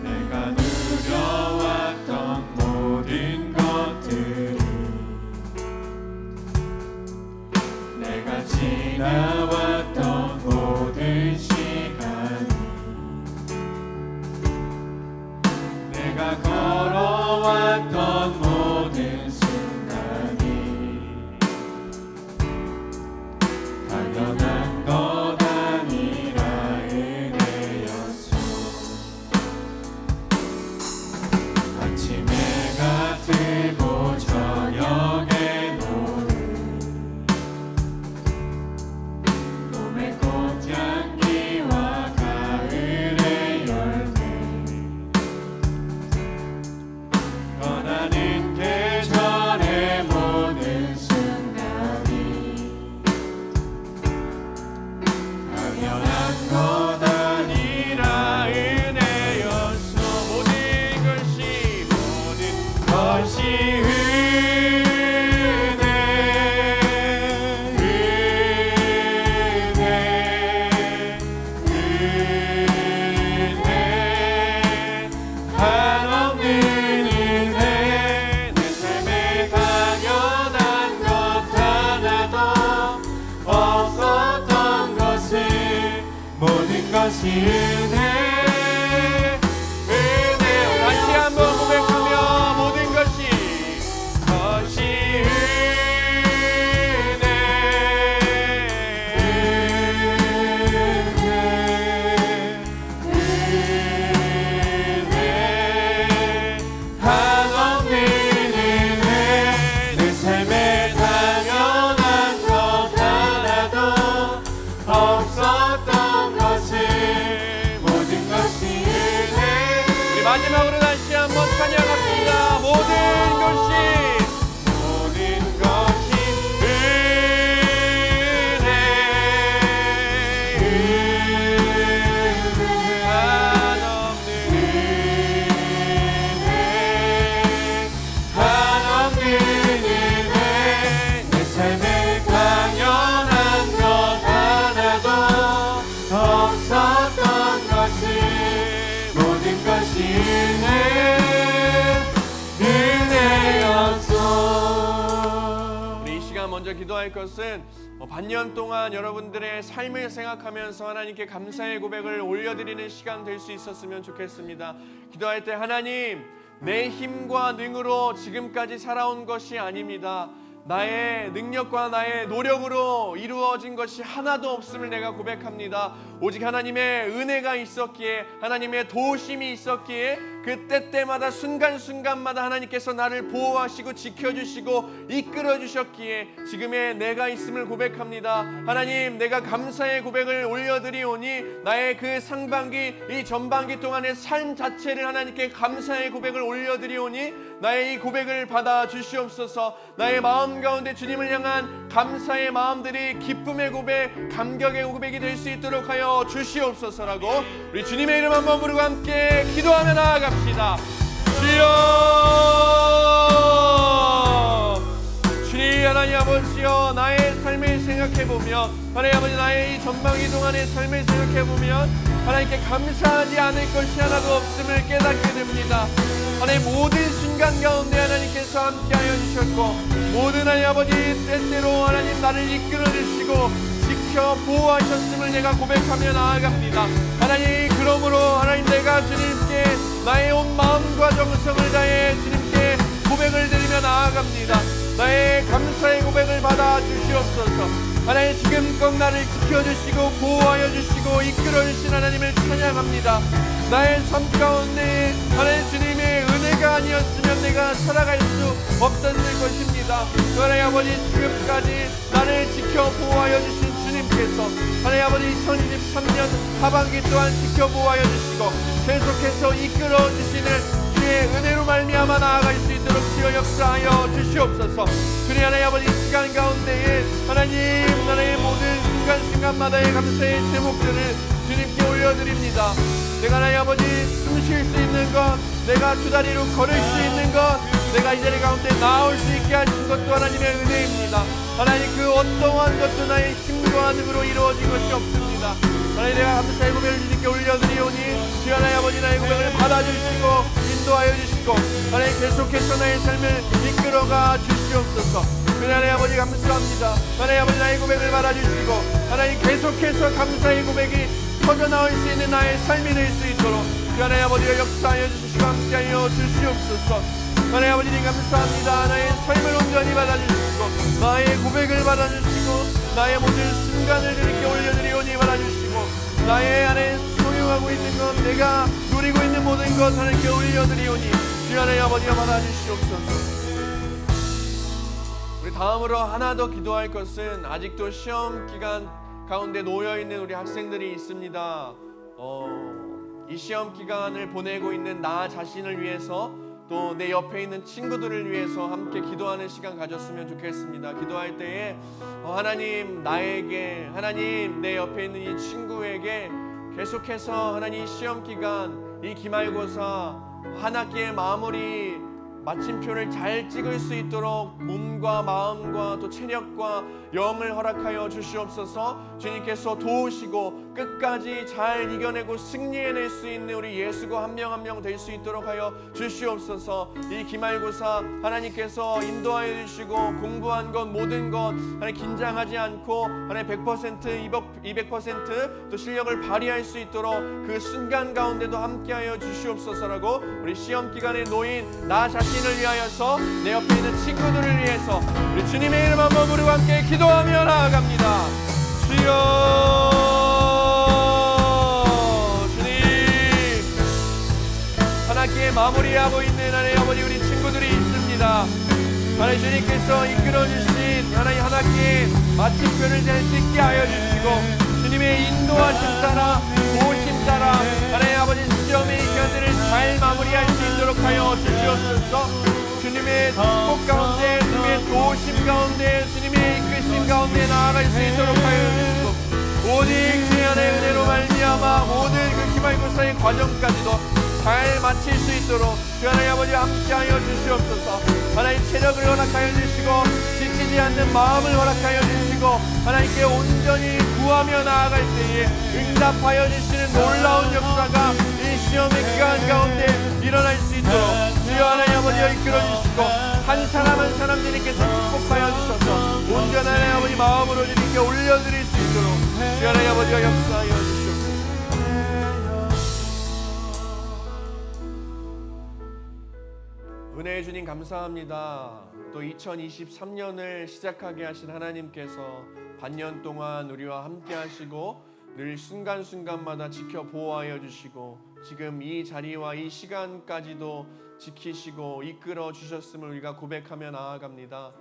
내가 누려왔던 모든 것들이 내가 지나왔던 모든 시간이 내가 걸어왔던 모든 순간이 당연한 것 아니라 은혜였소. 아침 해가 뜨고 저녁에 노을 봄의 꽃향기와 가을의 열매 변하는 마지막으로 다시 한번 찬양합니다. 모든 것이 먼저 기도할 것은 반년 동안 여러분들의 삶을 생각하면서 하나님께 감사의 고백을 올려드리는 시간 될 수 있었으면 좋겠습니다. 기도할 때 하나님, 내 힘과 능으로 지금까지 살아온 것이 아닙니다. 나의 능력과 나의 노력으로 이루어진 것이 하나도 없음을 내가 고백합니다. 오직 하나님의 은혜가 있었기에, 하나님의 도우심이 있었기에 그 때때마다 순간순간마다 하나님께서 나를 보호하시고 지켜주시고 이끌어주셨기에 지금의 내가 있음을 고백합니다. 하나님, 내가 감사의 고백을 올려드리오니 나의 그 상반기, 이 전반기 동안의 삶 자체를 하나님께 감사의 고백을 올려드리오니 나의 이 고백을 받아 주시옵소서. 나의 마음 가운데 주님을 향한 감사의 마음들이 기쁨의 고백, 감격의 고백이 될 수 있도록 하여 주시옵소서라고 우리 주님의 이름 한번 부르고 함께 기도하며 나아갑시다. 주여, 주님 하나님 아버지여, 나의 삶을 생각해보며 하나님 아버지, 나의 이 전반기 동안의 삶을 생각해보면 하나님께 감사하지 않을 것이 하나도 없음을 깨닫게 됩니다. 하나님, 모든 순간 가운데 하나님께서 함께하여 주셨고, 모든 하나님 아버지 때때로 하나님 나를 이끌어 주시고 지켜 보호하셨음을 내가 고백하며 나아갑니다. 하나님, 그러므로 하나님, 내가 주님께 나의 온 마음과 정성을 다해 주님께 고백을 드리며 나아갑니다. 나의 감사의 고백을 받아 주시옵소서. 하나님, 지금껏 나를 지켜주시고 보호하여 주시고 이끌어 주신 하나님을 찬양합니다. 나의 삶 가운데 하나님 주님의 은혜가 아니었으면 내가 살아갈 수 없었을 것입니다. 하나님 아버지, 지금까지 나를 지켜 보호하여 주신 주님께서 하나님 아버지 2023년 하반기 또한 지켜 보호하여 주시고 계속해서 이끌어 주시는 주의 은혜로 말미암아 나아갈 수 있도록 주여 역사하여 주시옵소서. 그리 하나님 아버지, 시간 가운데에 하나님 나라의 모든 순간순간마다의 감사의 제목들을 주님께 올려드립니다. 내가 하나님 아버지 숨 쉴 수 있는 것, 내가 두 다리로 걸을 수 있는 것, 내가 이 자리 가운데 나올 수 있게 하신 것도 하나님의 은혜입니다. 하나님, 그 어떠한 것도 나의 힘과 능으로 이루어진 것이 없습니다. 하나님, 내가 감사의 고백을 주님께 올려드리오니 주 하나님 아버지, 나의 고백을 받아주시고 인도하여 주시고 하나님, 계속해서 나의 삶을 이끌어가 주시옵소서. 하나님 아버지, 감사합니다. 하나님 아버지, 나의 고백을 받아주시고 하나님, 계속해서 감사의 고백이 터져나올 수 있는 나의 삶이 될 수 있도록 하나님 아버지가 역사하여 주시고 함께하여 주시옵소서. 하나님 아버지, 감사합니다. 나의 삶을 온전히 받아주시고 나의 고백을 받아주시고 나의 모든 순간을 주님께 올려드리오니 받아주시고 나의 안에 소유하고 있는 것, 내가 누리고 있는 모든 것 하나님께 올려드리오니 주 하나님 아버지가 받아주시옵소서. 우리 다음으로 하나 더 기도할 것은 아직도 시험 기간 가운데 놓여있는 우리 학생들이 있습니다. 이 시험 기간을 보내고 있는 나 자신을 위해서 또 내 옆에 있는 친구들을 위해서 함께 기도하는 시간 가졌으면 좋겠습니다. 기도할 때에 하나님, 나에게, 하나님, 내 옆에 있는 이 친구에게 계속해서 하나님, 이 시험 기간, 이 기말고사 한 학기의 마무리 마침표를 잘 찍을 수 있도록 몸과 마음과 또 체력과 영을 허락하여 주시옵소서. 주님께서 도우시고 끝까지 잘 이겨내고 승리해낼 수 있는 우리 예수가 한 명 한 명 될 수 있도록 하여 주시옵소서. 이 기말고사 하나님께서 인도하여 주시고 공부한 것 모든 것 하나님 긴장하지 않고 하나님 100% 200% 또 실력을 발휘할 수 있도록 그 순간 가운데도 함께하여 주시옵소서라고 우리 시험 기간에 놓인 나 자신을 위하여서 내 옆에 있는 친구들을 위해서 우리 주님의 이름 한번 부르고 함께 기도하며 나아갑니다. 주여, 주님, 한 학기에 마무리하고 있는 하나님 아버지 우리 친구들이 있습니다. 하나님, 주님께서 이끌어주신 하나님 한 학기에 마침표를 잘 찍게 하여 주시고 주님의 인도하심 따라 도우심 따라 하나님 아버지 시험의 기간들을 잘 잘 마무리할 수 있도록 하여 주시옵소서. 주님의 축복 가운데, 주님의 도우심 가운데, 주님의 이끄심 가운데 나아갈 수 있도록 하여 주시고, 오직 주의 하나의 은혜로 말미암아 모든 그 기말고사의 과정까지도 잘 마칠 수 있도록 주 하나님 아버지 함께하여 주시옵소서. 하나님 체력을 허락하여 주시고 지치지 않는 마음을 허락하여 주시고 하나님께 온전히 구하며 나아갈 때에 응답하여 주시는 놀라운 역사가 이 시험의 기간 가운데 일어날 수 있도록 주여 하나님 아버지여 이끌어 주시고 한 사람 한 사람 주님께서 축복하여 주셔서 온전한 하나님 아버지 마음으로 주님께 올려드릴 수 있도록 주여 하나님 아버지여 역사하여 주시옵소서. 은혜의 주님 감사합니다. 또 2023년을 시작하게 하신 하나님께서 반년 동안 우리와 함께 하시고 늘 순간순간마다 지켜 보호하여 주시고 지금 이 자리와 이 시간까지도 지키시고 이끌어 주셨음을 우리가 고백하며 나아갑니다.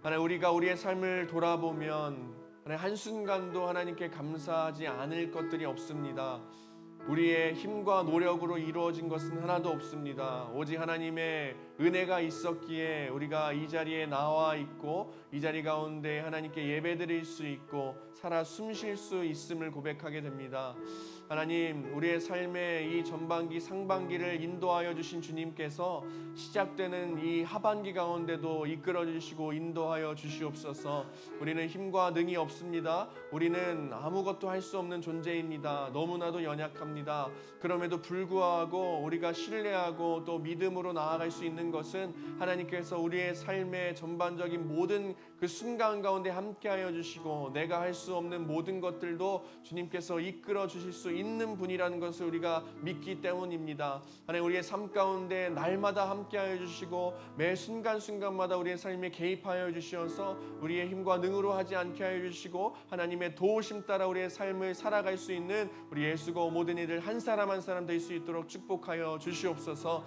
하나님, 우리가 우리의 삶을 돌아보면 하나님, 한순간도 하나님께 감사하지 않을 것들이 없습니다. 우리의 힘과 노력으로 이루어진 것은 하나도 없습니다. 오직 하나님의 은혜가 있었기에 우리가 이 자리에 나와 있고 이 자리 가운데 하나님께 예배드릴 수 있고 살아 숨쉴 수 있음을 고백하게 됩니다. 하나님, 우리의 삶의 이 전반기 상반기를 인도하여 주신 주님께서 시작되는 이 하반기 가운데도 이끌어 주시고 인도하여 주시옵소서. 우리는 힘과 능이 없습니다. 우리는 아무것도 할 수 없는 존재입니다. 너무나도 연약합니다. 그럼에도 불구하고 우리가 신뢰하고 또 믿음으로 나아갈 수 있는 것은 하나님께서 우리의 삶의 전반적인 모든 그 순간 가운데 함께하여 주시고 내가 할 수 없는 모든 것들도 주님께서 이끌어 주실 수 있는 분이라는 것을 우리가 믿기 때문입니다. 하나님, 우리의 삶 가운데 날마다 함께하여 주시고 매 순간순간마다 우리의 삶에 개입하여 주시어서 우리의 힘과 능으로 하지 않게 하여 주시고 하나님의 도우심 따라 우리의 삶을 살아갈 수 있는 우리 예수고 모든 이들 한 사람 한 사람 될 수 있도록 축복하여 주시옵소서.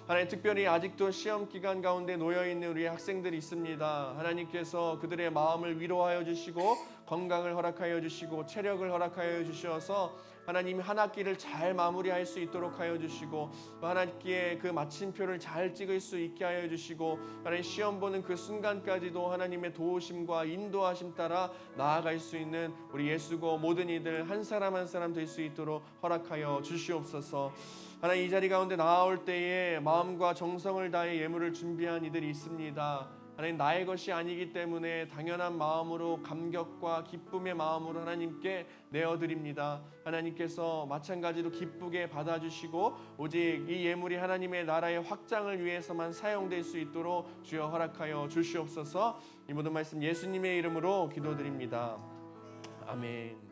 하나님, 특별히 아직도 시험 기간 가운데 놓여있는 우리 학생들이 있습니다. 하나님께서 그들의 마음을 위로하여 주시고 건강을 허락하여 주시고 체력을 허락하여 주셔서 하나님 한 학기를 잘 마무리할 수 있도록 하여 주시고 하나님께 그 마침표를 잘 찍을 수 있게 하여 주시고 하나님 시험 보는 그 순간까지도 하나님의 도우심과 인도하심 따라 나아갈 수 있는 우리 예수고 모든 이들 한 사람 한 사람 될 수 있도록 허락하여 주시옵소서. 하나님, 이 자리 가운데 나아올 때에 마음과 정성을 다해 예물을 준비한 이들이 있습니다. 하나님, 나의 것이 아니기 때문에 당연한 마음으로 감격과 기쁨의 마음으로 하나님께 내어드립니다. 하나님께서 마찬가지로 기쁘게 받아주시고 오직 이 예물이 하나님의 나라의 확장을 위해서만 사용될 수 있도록 주여 허락하여 주시옵소서. 이 모든 말씀 예수님의 이름으로 기도드립니다. 아멘.